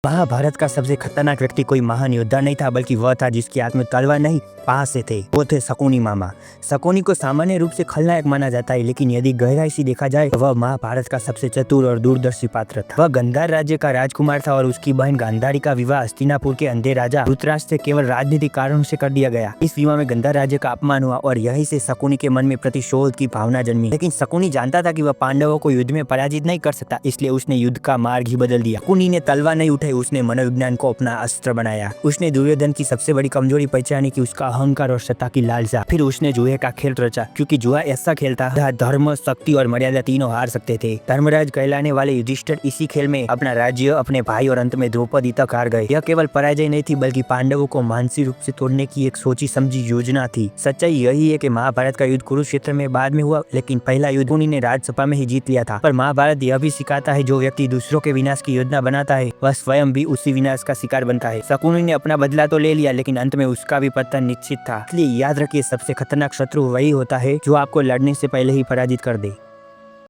महाभारत का सबसे खतरनाक व्यक्ति कोई महान योद्धा नहीं था, बल्कि वह था जिसके हाथ में तलवार नहीं पास से थे। वो थे शकुनी मामा। शकुनी को सामान्य रूप से खलनायक माना जाता है, लेकिन यदि गहराई से देखा जाए तो वह महाभारत का सबसे चतुर और दूरदर्शी पात्र था। वह गांधार राज्य का राजकुमार था और उसकी बहन गांधारी का विवाह हस्तिनापुर के अंधे राजा धृतराष्ट्र से केवल राजनीतिक कारणों से कर दिया गया। इस विवाह में गांधार राज्य का अपमान हुआ और यहीं से शकुनी के मन में प्रतिशोध की भावना जन्मी। लेकिन शकुनी जानता था कि वह पांडवों को युद्ध में पराजित नहीं कर सकता, इसलिए उसने युद्ध का मार्ग ही बदल दिया। शकुनी ने तलवार नहीं उठाई, उसने मनोविज्ञान को अपना अस्त्र बनाया। उसने दुर्योधन की सबसे बड़ी कमजोरी पहचानी कि उसका अहंकार और सत्ता की लालसा। फिर उसने जुए का खेल रचा, क्योंकि जुआ ऐसा खेल था जहाँ धर्म, शक्ति और मर्यादा तीनों हार सकते थे। धर्मराज कहलाने वाले युधिष्ठिर इसी खेल में अपना राज्य, अपने भाई और अंत में द्रौपदी तक हार गए। यह केवल पराजय नहीं थी, बल्कि पांडवों को मानसिक रूप से तोड़ने की एक सोची समझी योजना थी। सच्चाई यही है कि महाभारत का युद्ध कुरुक्षेत्र में बाद में हुआ, लेकिन पहला युद्ध शकुनी ने राजसभा में ही जीत लिया था। पर महाभारत यह भी सिखाता है, जो व्यक्ति दूसरों के विनाश की योजना बनाता है वह स्वयं भी उसी विनाश का शिकार बनता है। शकुनी ने अपना बदला तो ले लिया, लेकिन अंत में उसका भी पतन निश्चित था। इसलिए याद रखिए, सबसे खतरनाक शत्रु वही होता है जो आपको लड़ने से पहले ही पराजित कर दे।